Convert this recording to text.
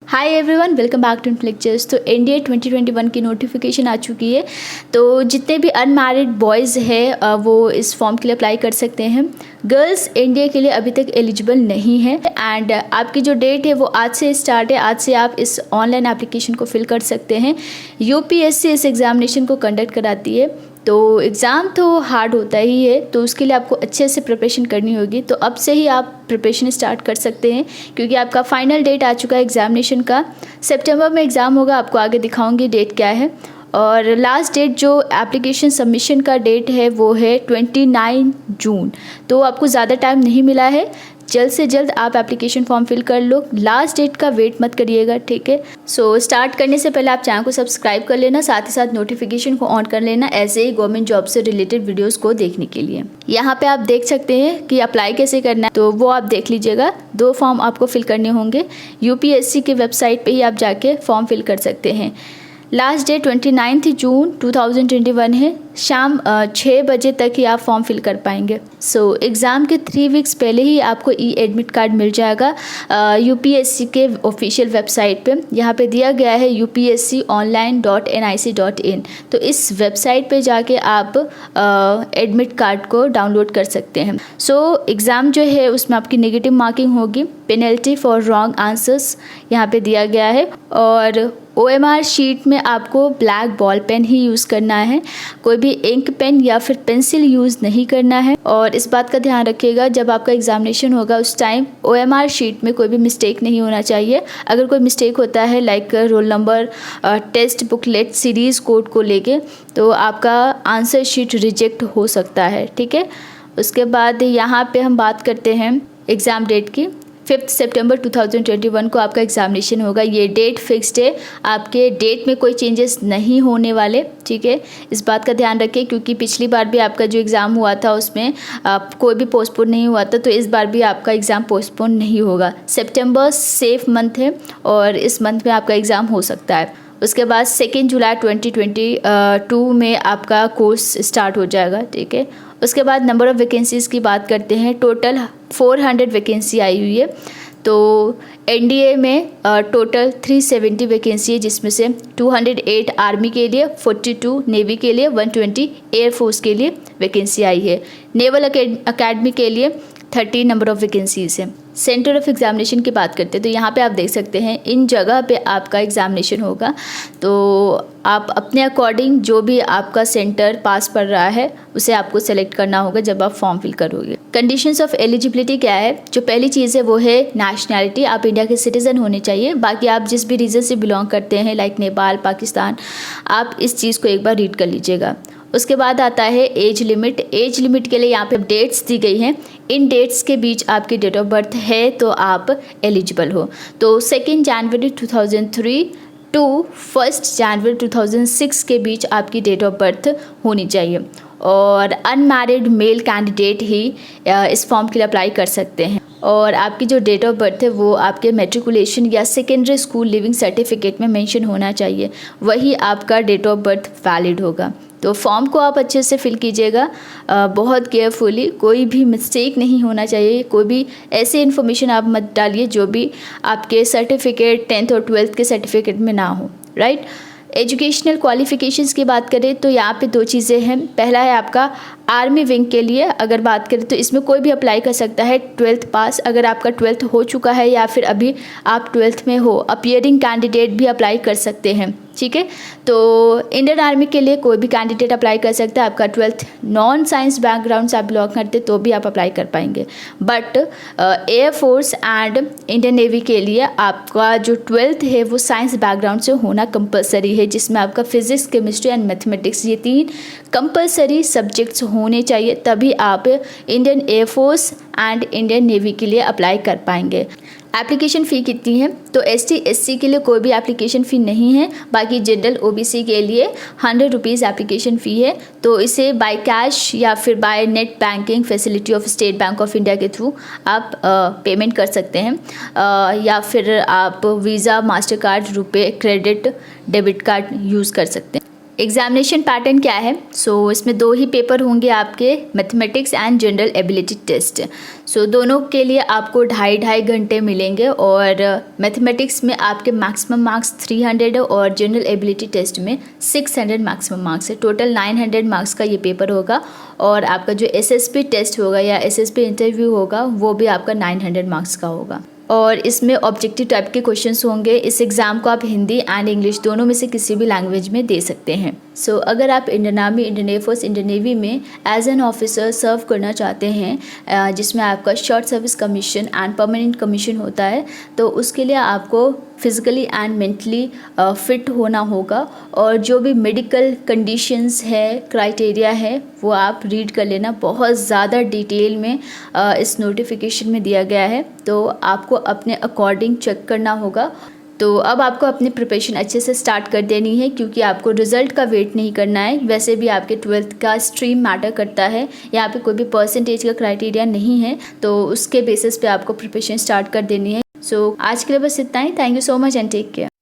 Hi everyone, welcome back to lectures. तो NDA 2021 की notification आ चुकी है। तो जितने भी अनमैरिड बॉयज़ हैं वो इस फॉर्म के लिए अप्लाई कर सकते हैं। गर्ल्स एनडीए के लिए अभी तक एलिजिबल नहीं है एंड आपकी जो डेट है वो आज से स्टार्ट है। आज से आप इस ऑनलाइन एप्लीकेशन को फिल कर सकते हैं। यूपीएससी इस एग्जामिनेशन को कंडक्ट कराती है। तो एग्ज़ाम तो हार्ड होता ही है, तो उसके लिए आपको अच्छे से प्रिपरेशन करनी होगी। तो अब से ही आप प्रिपरेशन स्टार्ट कर सकते हैं क्योंकि आपका फाइनल डेट आ चुका है एग्ज़ामिनेशन का। सितंबर में एग्ज़ाम होगा, आपको आगे दिखाऊंगी डेट क्या है। और लास्ट डेट जो एप्लीकेशन सबमिशन का डेट है वो है 29 जून। तो आपको ज़्यादा टाइम नहीं मिला है, जल्द से जल्द आप एप्लीकेशन फॉर्म फिल कर लो। लास्ट डेट का वेट मत करिएगा, ठीक है। सो स्टार्ट करने से पहले आप चैनल को सब्सक्राइब कर लेना, साथ ही साथ नोटिफिकेशन को ऑन कर लेना ऐसे ही गवर्नमेंट जॉब से रिलेटेड वीडियोस को देखने के लिए। यहाँ पे आप देख सकते हैं कि अप्लाई कैसे करना है, तो वो आप देख लीजिएगा। 2 फॉर्म आपको फिल करने होंगे। यूपीएससी के वेबसाइट पर ही आप जाके फॉर्म फिल कर सकते हैं। लास्ट डेट 29 जून 2021 है। शाम 6 बजे तक ही आप फॉर्म फिल कर पाएंगे। सो एग्ज़ाम के 3 वीक्स पहले ही आपको ई एडमिट कार्ड मिल जाएगा यूपीएससी के ऑफिशियल वेबसाइट पे। यहाँ पे दिया गया है upsconline.nic.in। तो इस वेबसाइट पे जाके आप एडमिट कार्ड को डाउनलोड कर सकते हैं। सो एग्ज़ाम जो है उसमें आपकी नेगेटिव मार्किंग होगी। पेनल्टी फॉर रॉन्ग आंसर्स यहाँ पे दिया गया है। और OMR शीट में आपको ब्लैक बॉल पेन ही यूज़ करना है, कोई भी इंक पेन या फिर पेंसिल यूज़ नहीं करना है। और इस बात का ध्यान रखिएगा, जब आपका एग्जामिनेशन होगा उस टाइम OMR शीट में कोई भी मिस्टेक नहीं होना चाहिए। अगर कोई मिस्टेक होता है like roll number, test booklet, series code को लेके, तो आपका आंसर शीट रिजेक्ट हो सकता है, ठीक है। उसके बाद यहाँ पे हम बात करते हैं एग्ज़ाम डेट की। 5 सितंबर 2021 को आपका एग्जामिनेशन होगा। ये डेट फिक्स्ड है, आपके डेट में कोई चेंजेस नहीं होने वाले, ठीक है। इस बात का ध्यान रखें क्योंकि पिछली बार भी आपका जो एग्ज़ाम हुआ था उसमें कोई भी पोस्टपोन नहीं हुआ था, तो इस बार भी आपका एग्ज़ाम पोस्टपोन नहीं होगा। सितंबर सेफ मंथ है और इस मंथ में आपका एग्ज़ाम हो सकता है। उसके बाद 2 जुलाई 2022 में आपका कोर्स स्टार्ट हो जाएगा, ठीक है। उसके बाद नंबर ऑफ़ वैकेंसीज़ की बात करते हैं। टोटल 400 वैकेंसी आई हुई है। तो एनडीए में टोटल 370 वैकेंसी है, जिसमें से 208 आर्मी के लिए, 42 नेवी के लिए, 120 एयरफोर्स के लिए वैकेंसी आई है। नेवल अकेडमी के लिए 30 नंबर ऑफ़ वैकेंसीज़ हैं। सेंटर ऑफ एग्ज़ामिनेशन की बात करते हैं तो यहाँ पे आप देख सकते हैं इन जगह पे आपका एग्ज़ामिनेशन होगा। तो आप अपने अकॉर्डिंग जो भी आपका सेंटर पास पड़ रहा है उसे आपको सेलेक्ट करना होगा जब आप फॉर्म फिल करोगे। कंडीशंस ऑफ एलिजिबिलिटी क्या है? जो पहली चीज़ है वो है नेशनैलिटी, आप इंडिया के सिटीज़न होने चाहिए। बाकी आप जिस भी रीजन से बिलोंग करते हैं लाइक नेपाल, पाकिस्तान, आप इस चीज़ को एक बार रीड कर लीजिएगा। उसके बाद आता है एज लिमिट। एज लिमिट के लिए यहाँ पे डेट्स दी गई हैं। इन डेट्स के बीच आपकी डेट ऑफ बर्थ है तो आप एलिजिबल हो। तो 2 जनवरी 2003 टू 1 जनवरी 2006 के बीच आपकी डेट ऑफ बर्थ होनी चाहिए। और अनमैरिड मेल कैंडिडेट ही इस फॉर्म के लिए अप्लाई कर सकते हैं। और आपकी जो डेट ऑफ बर्थ है वो आपके मेट्रिकुलेशन या सेकेंडरी स्कूल लिविंग सर्टिफिकेट में मेंशन होना चाहिए, वही आपका डेट ऑफ बर्थ वैलिड होगा। तो फॉर्म को आप अच्छे से फिल कीजिएगा, बहुत केयरफुली, कोई भी मिस्टेक नहीं होना चाहिए। कोई भी ऐसी इन्फॉर्मेशन आप मत डालिए जो भी आपके सर्टिफिकेट 10th और 12th के सर्टिफिकेट में ना हो, राइट। एजुकेशनल क्वालिफ़िकेशंस की बात करें तो यहाँ पे 2 चीज़ें हैं। पहला है आपका आर्मी विंग के लिए अगर बात करें तो इसमें कोई भी अप्लाई कर सकता है 12th पास। अगर आपका 12th हो चुका है या फिर अभी आप 12th में हो, अपीयरिंग कैंडिडेट भी अप्लाई कर सकते हैं, ठीक है। तो इंडियन आर्मी के लिए कोई भी कैंडिडेट अप्लाई कर सकता है। आपका 12th नॉन साइंस बैकग्राउंड से आप बिलोंग करते तो भी आप अप्लाई कर पाएंगे। But air force and Indian navy के लिए आपका जो 12th है वो साइंस बैकग्राउंड से होना कंपलसरी है, जिसमें आपका फिजिक्स, केमिस्ट्री एंड मैथमेटिक्स ये 3 कंपलसरी सब्जेक्ट्स होने चाहिए, तभी आप Indian air force and Indian navy के लिए अप्लाई कर पाएंगे। एप्लीकेशन फ़ी कितनी है? तो ST SC के लिए कोई भी एप्लीकेशन फ़ी नहीं है। बाकी जनरल OBC के लिए 100 रुपीज़ एप्लीकेशन फ़ी है। तो इसे बाय कैश या फिर by net banking facility of state bank of India के थ्रू आप पेमेंट कर सकते हैं, या फिर आप वीज़ा, मास्टर कार्ड, रुपए, क्रेडिट, डेबिट कार्ड यूज़ कर सकते हैं। एग्जामिनेशन पैटर्न क्या है? इसमें 2 ही पेपर होंगे आपके, mathematics and general ability test. दोनों के लिए आपको 2.5 घंटे मिलेंगे और मैथमेटिक्स में आपके मैक्सिमम मार्क्स 300 है और जनरल एबिलिटी टेस्ट में 600 मैक्सिमम मार्क्स है। टोटल 900 मार्क्स का ये पेपर होगा और आपका जो एसएसपी टेस्ट होगा या एसएसपी इंटरव्यू होगा वो भी आपका 900 मार्क्स का होगा और इसमें ऑब्जेक्टिव टाइप के क्वेश्चंस होंगे। इस एग्ज़ाम को आप हिंदी एंड इंग्लिश दोनों में से किसी भी लैंग्वेज में दे सकते हैं। अगर आप Indian army, Indian air force, Indian navy में एज एन ऑफिसर सर्व करना चाहते हैं जिसमें आपका short service commission and permanent commission होता है, तो उसके लिए आपको फिज़िकली एंड मेंटली फिट होना होगा और जो भी मेडिकल कंडीशंस है, क्राइटेरिया है, वो आप रीड कर लेना। बहुत ज़्यादा डिटेल में इस नोटिफिकेशन में दिया गया है, तो आपको अपने अकॉर्डिंग चेक करना होगा। तो अब आपको अपनी प्रिपरेशन अच्छे से स्टार्ट कर देनी है क्योंकि आपको रिज़ल्ट का वेट नहीं करना है। वैसे भी आपके 12th का स्ट्रीम मैटर करता है, यहाँ पे कोई भी परसेंटेज का क्राइटेरिया नहीं है, तो उसके बेसिस पे आपको प्रिपरेशन स्टार्ट कर देनी है। आज के लिए बस इतना ही। Thank you so much and take care.